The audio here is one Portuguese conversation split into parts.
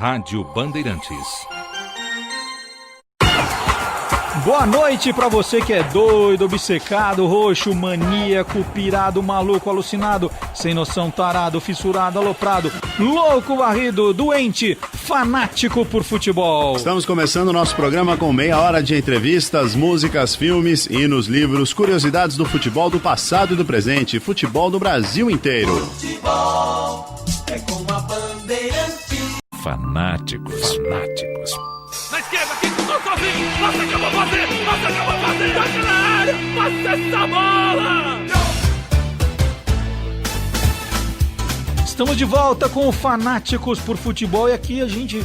Rádio Bandeirantes. Boa noite pra você que é doido, obcecado, roxo, maníaco, pirado, maluco, alucinado, sem noção, tarado, fissurado, aloprado, louco, varrido, doente, fanático por futebol. Estamos começando o nosso programa com meia hora de entrevistas, músicas, filmes, hinos, livros, curiosidades do futebol do passado e do presente, futebol do Brasil inteiro. Futebol é com a Bandeirantes. Fanáticos. Na esquerda, quem cruzou sozinho, passa que eu vou fazer, toca na área, passa essa bola! Estamos de volta com o Fanáticos por Futebol e aqui a gente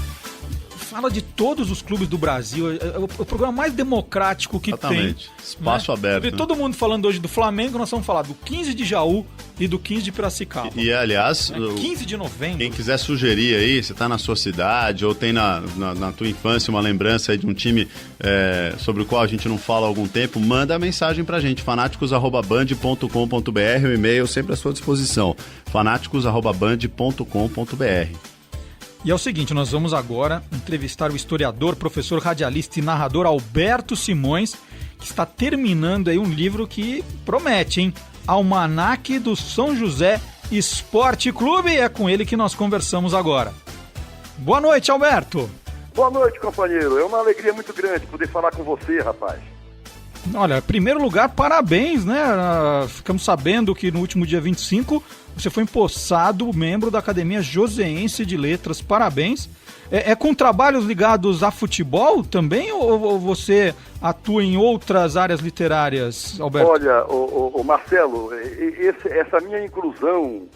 fala de todos os clubes do Brasil, é o programa mais democrático que Exatamente. tem. Espaço aberto. Né? Todo mundo falando hoje do Flamengo, nós vamos falar do 15 de Jaú e do 15 de Piracicaba. E aliás, 15 de novembro. Quem quiser sugerir aí, se tá na sua cidade ou tem na tua infância uma lembrança aí de um time sobre o qual a gente não fala há algum tempo, manda a mensagem pra gente, fanáticos@band.com.br, o e-mail sempre à sua disposição, fanáticos@band.com.br. E é o seguinte, nós vamos agora entrevistar o historiador, professor, radialista e narrador Alberto Simões, que está terminando aí um livro que promete, hein? Almanaque do São José Esporte Clube, e é com ele que nós conversamos agora. Boa noite, Alberto. Boa noite, companheiro. É uma alegria muito grande poder falar com você, rapaz. Olha, em primeiro lugar, parabéns, né? Ficamos sabendo que no último dia 25 você foi empossado membro da Academia Joseense de Letras. Parabéns. É com trabalhos ligados a futebol também ou você atua em outras áreas literárias, Alberto? Olha, o Marcelo, essa minha inclusão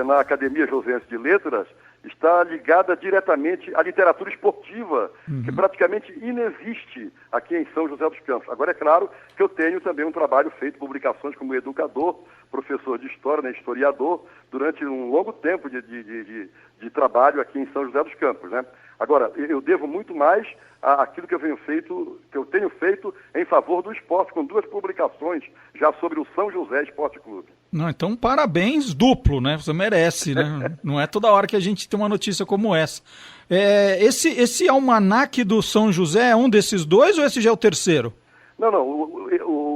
na Academia Joseense de Letras está ligada diretamente à literatura esportiva, que praticamente inexiste aqui em São José dos Campos. Agora, é claro que eu tenho também um trabalho feito, publicações como educador, professor de história, né, historiador, durante um longo tempo de trabalho aqui em São José dos Campos, né? Agora, eu devo muito mais àquilo que eu tenho feito em favor do esporte, com 2 publicações já sobre o São José Esporte Clube. Não, então parabéns duplo, né? Você merece, né? Não é toda hora que a gente tem uma notícia como essa. Esse almanaque do São José é um desses 2 ou esse já é o terceiro? Não.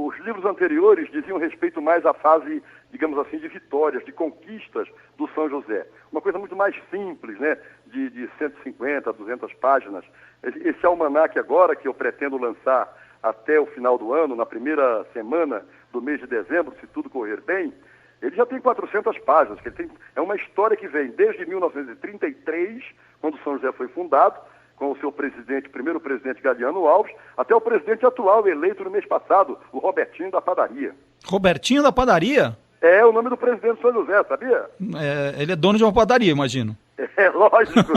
Os livros anteriores diziam respeito mais à fase, digamos assim, de vitórias, de conquistas do São José. Uma coisa muito mais simples, né? De 150, 200 páginas. Esse almanaque agora, que eu pretendo lançar até o final do ano, na primeira semana do mês de dezembro, se tudo correr bem, ele já tem 400 páginas. É uma história que vem desde 1933, quando o São José foi fundado, com o seu primeiro presidente Galiano Alves, até o presidente atual, eleito no mês passado, o Robertinho da Padaria. Robertinho da Padaria? É o nome do presidente do São José, sabia? Ele é dono de uma padaria, imagino. É lógico,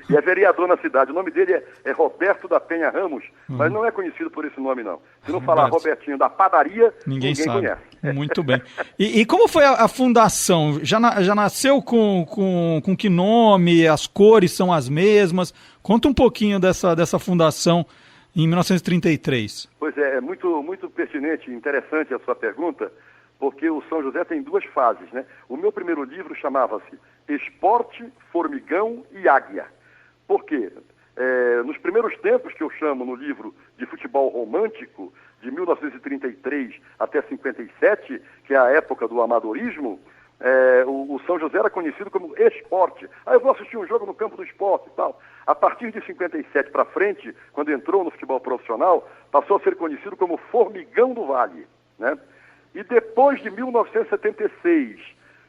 e é vereador na cidade. O nome dele é Roberto da Penha Ramos, mas não é conhecido por esse nome, não. Se não falar Robertinho da Padaria, ninguém sabe. Conhece. Muito bem. E como foi a fundação? Já nasceu com que nome? As cores são as mesmas? Conta um pouquinho dessa fundação em 1933. Pois é muito, muito pertinente e interessante a sua pergunta, porque o São José tem 2 fases, né? O meu primeiro livro chamava-se Esporte, Formigão e Águia. Por quê? Nos primeiros tempos que eu chamo no livro de futebol romântico, de 1933 até 57, que é a época do amadorismo, o São José era conhecido como esporte. Eu vou assistir um jogo no campo do esporte e tal. A partir de 57 para frente, quando entrou no futebol profissional, passou a ser conhecido como Formigão do Vale, né? E depois de 1976,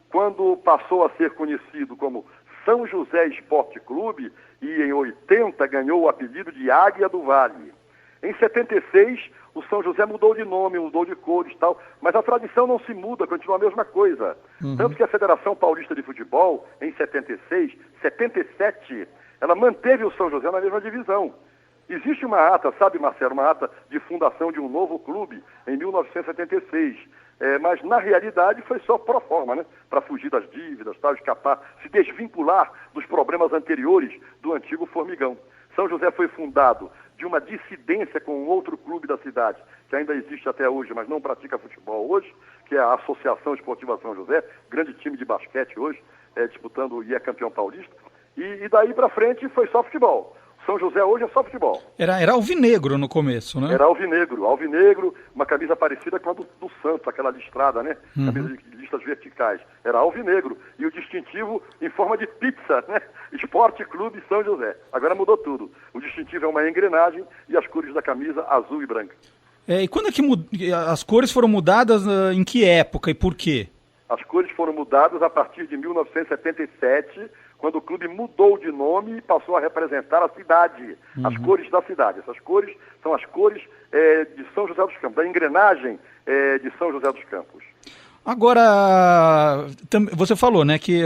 quando passou a ser conhecido como São José Esporte Clube, e em 80 ganhou o apelido de Águia do Vale. Em 76, o São José mudou de nome, mudou de cores e tal, mas a tradição não se muda, continua a mesma coisa. Tanto que a Federação Paulista de Futebol, em 77, ela manteve o São José na mesma divisão. Existe uma ata, sabe, Marcelo, uma ata de fundação de um novo clube em 1976. Mas, na realidade, foi só pro forma, né? Para fugir das dívidas, tal, escapar, se desvincular dos problemas anteriores do antigo Formigão. São José foi fundado de uma dissidência com outro clube da cidade, que ainda existe até hoje, mas não pratica futebol hoje, que é a Associação Esportiva São José, grande time de basquete hoje, disputando e é campeão paulista. E daí para frente foi só futebol. São José hoje é só futebol. Era alvinegro no começo, né? Era alvinegro, uma camisa parecida com a do Santos, aquela listrada, né? Camisa de listas verticais. Era alvinegro. E o distintivo em forma de pizza, né? Esporte Clube São José. Agora mudou tudo. O distintivo é uma engrenagem e as cores da camisa azul e branca. E quando é que as cores foram mudadas, em que época e por quê? As cores foram mudadas a partir de 1977, quando o clube mudou de nome e passou a representar a cidade, as cores da cidade. Essas cores são as cores de São José dos Campos, da engrenagem de São José dos Campos. Agora, você falou, né, que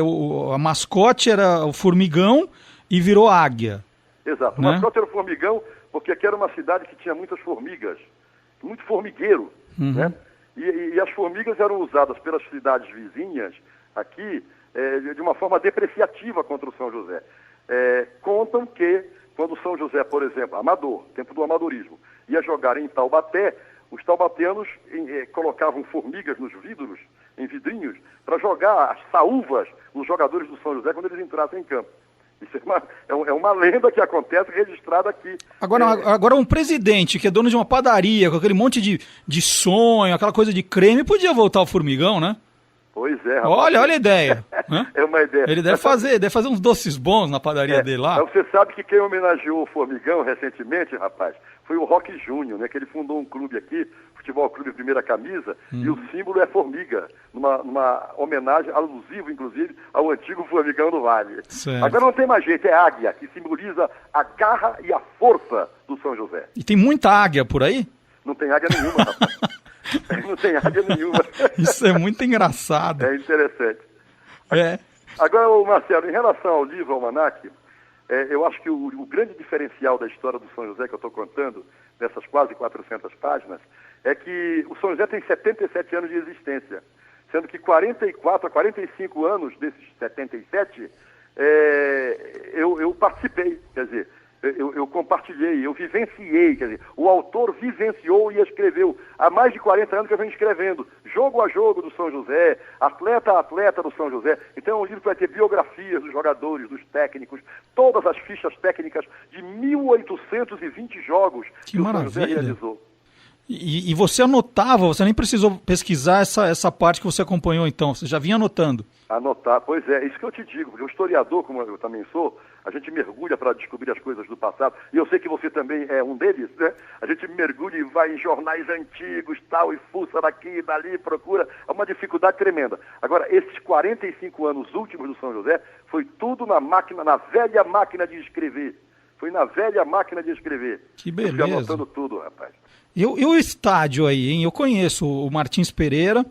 a mascote era o formigão e virou águia. Exato, né? O mascote era o formigão, porque aqui era uma cidade que tinha muitas formigas, muito formigueiro, né? E as formigas eram usadas pelas cidades vizinhas aqui de uma forma depreciativa contra o São José. Contam que quando o São José, por exemplo, amador, tempo do amadorismo, ia jogar em Taubaté, os taubateanos colocavam formigas nos vidros, em vidrinhos, para jogar as saúvas nos jogadores do São José quando eles entrassem em campo. Isso é uma lenda que acontece registrada aqui. Agora um presidente que é dono de uma padaria, com aquele monte de sonho, aquela coisa de creme, podia voltar ao formigão, né? Pois é, rapaz. Olha a ideia. Né? É uma ideia. Ele deve fazer uns doces bons na padaria dele lá. Mas você sabe que quem homenageou o Formigão recentemente, rapaz, foi o Roque Júnior, né? Que ele fundou um clube aqui, Futebol Clube Primeira Camisa, e o símbolo é formiga, numa homenagem alusiva, inclusive, ao antigo Formigão do Vale. Certo. Agora não tem mais jeito, é águia, que simboliza a garra e a força do São José. E tem muita águia por aí? Não tem águia nenhuma, rapaz. Não tem águia nenhuma. Isso é muito engraçado. É interessante. É. Agora, Marcelo, em relação ao livro Almanac, eu acho que o grande diferencial da história do São José que eu estou contando, dessas quase 400 páginas, é que o São José tem 77 anos de existência, sendo que 44 a 45 anos desses 77, eu participei, quer dizer, eu compartilhei, eu vivenciei, quer dizer, o autor vivenciou e escreveu há mais de 40 anos que eu venho escrevendo, jogo a jogo do São José, atleta a atleta do São José. Então é um livro que vai ter biografias dos jogadores, dos técnicos, todas as fichas técnicas de 1.820 jogos que o São José realizou. E você anotava, você nem precisou pesquisar essa parte que você acompanhou então, você já vinha anotando. Anotar, pois é, isso que eu te digo, porque o historiador, como eu também sou, a gente mergulha para descobrir as coisas do passado, e eu sei que você também é um deles, né? A gente mergulha e vai em jornais antigos, tal, e fuça daqui e dali, procura, é uma dificuldade tremenda. Agora, esses 45 anos últimos do São José, foi tudo na velha máquina de escrever. Foi na velha máquina de escrever. Que beleza. Eu fui anotando tudo, rapaz. E o estádio aí, hein? Eu conheço o Martins Pereira.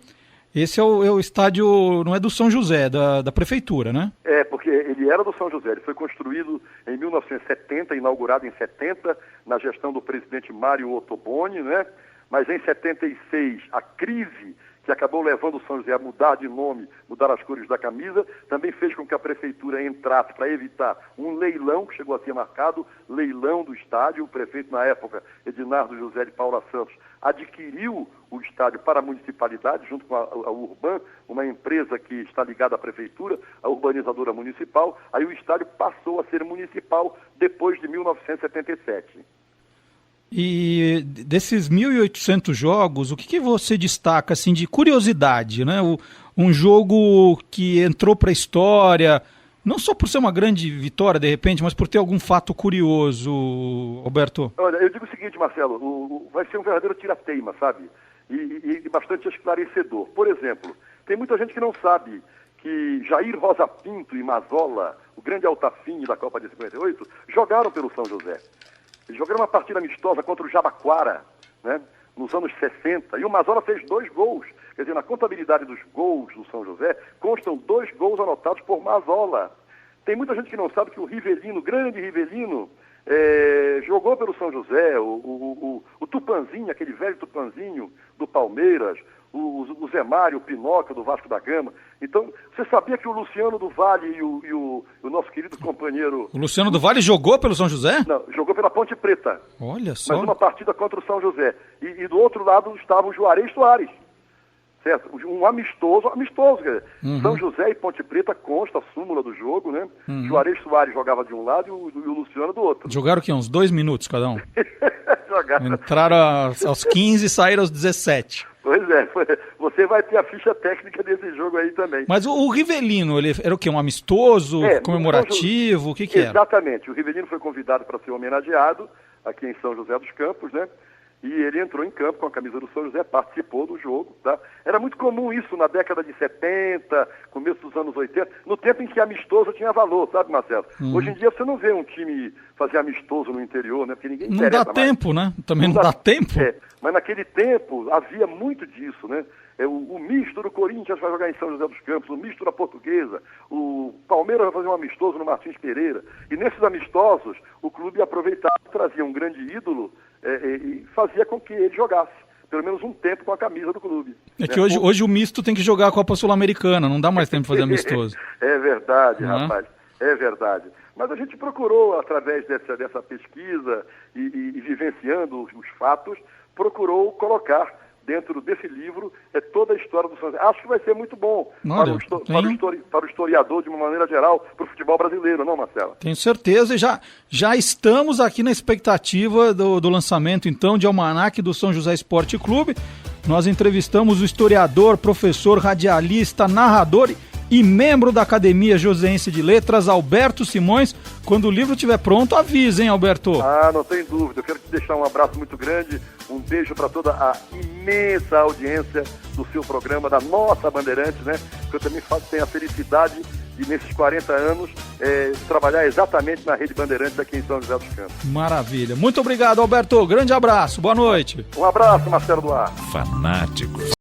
Esse é o estádio, não é do São José, da prefeitura, né? Porque ele era do São José. Ele foi construído em 1970, inaugurado em 70, na gestão do presidente Mário Ottoboni, né? Mas em 76, a crise que acabou levando o São José a mudar de nome, mudar as cores da camisa, também fez com que a prefeitura entrasse para evitar um leilão, que chegou a ser marcado, leilão do estádio. O prefeito, na época, Edinardo José de Paula Santos, adquiriu o estádio para a municipalidade, junto com a Urban, uma empresa que está ligada à prefeitura, a urbanizadora municipal. Aí o estádio passou a ser municipal depois de 1977. E desses 1.800 jogos, o que você destaca assim, de curiosidade, né? Um jogo que entrou para a história, não só por ser uma grande vitória, de repente, mas por ter algum fato curioso, Roberto? Olha, eu digo o seguinte, Marcelo, vai ser um verdadeiro tira-teima, sabe? E bastante esclarecedor. Por exemplo, tem muita gente que não sabe que Jair Rosa Pinto e Mazola, o grande Altafine da Copa de 58, jogaram pelo São José. Eles jogaram uma partida amistosa contra o Jabaquara, né, nos anos 60, e o Mazola fez 2 gols. Quer dizer, na contabilidade dos gols do São José, constam 2 gols anotados por Mazola. Tem muita gente que não sabe que o Rivelino, grande Rivelino, jogou pelo São José, o Tupanzinho, aquele velho Tupanzinho do Palmeiras, o Zé Mário, o Pinóquio do Vasco da Gama. Então, você sabia que o Luciano do Vale e o nosso querido companheiro... O Luciano do Vale jogou pelo São José? Não, jogou pela Ponte Preta. Olha só. Mas uma partida contra o São José. E do outro lado estava o Juarez Soares. certo? Um amistoso, quer dizer, São José e Ponte Preta consta a súmula do jogo, né? Juarez Soares jogava de um lado e o Luciano do outro. Jogaram o quê? Uns 2 minutos cada um? Jogaram. Entraram aos 15 e saíram aos 17. Pois é, você vai ter a ficha técnica desse jogo aí também. Mas o Rivelino, ele era o quê? Um amistoso, comemorativo? O que era? Exatamente, o Rivelino foi convidado para ser homenageado aqui em São José dos Campos, né? E ele entrou em campo com a camisa do São José, participou do jogo, tá? Era muito comum isso na década de 70, começo dos anos 80, no tempo em que amistoso tinha valor, sabe, Marcelo? Hoje em dia você não vê um time fazer amistoso no interior, né? Porque ninguém Não interessa dá mais. tempo, né? Também não dá tempo. Mas naquele tempo havia muito disso, né? O misto do Corinthians vai jogar em São José dos Campos, o misto da Portuguesa, o Palmeiras vai fazer um amistoso no Martins Pereira. E nesses amistosos, o clube aproveitava, trazia um grande ídolo e fazia com que ele jogasse pelo menos um tempo com a camisa do clube. É que hoje o misto tem que jogar a Copa Sul-Americana, não dá mais tempo de fazer amistoso. É verdade, Não é? rapaz, é verdade. Mas a gente procurou, através dessa pesquisa e vivenciando os fatos, procurou colocar dentro desse livro toda a história do São José. Acho que vai ser muito bom para o historiador, de uma maneira geral, para o futebol brasileiro, não, Marcelo? Tenho certeza, e já estamos aqui na expectativa do lançamento, então, de Almanaque do São José Esporte Clube. Nós entrevistamos o historiador, professor, radialista, narrador e membro da Academia Joseense de Letras, Alberto Simões. Quando o livro estiver pronto, avisa, hein, Alberto? Ah, não tem dúvida. Eu quero te deixar um abraço muito grande, um beijo para toda a imensa audiência do seu programa, da nossa Bandeirantes, né? Que eu também tenho a felicidade de, nesses 40 anos, trabalhar exatamente na Rede Bandeirantes aqui em São José dos Campos. Maravilha. Muito obrigado, Alberto. Grande abraço. Boa noite. Um abraço, Marcelo Duarte. Fanáticos.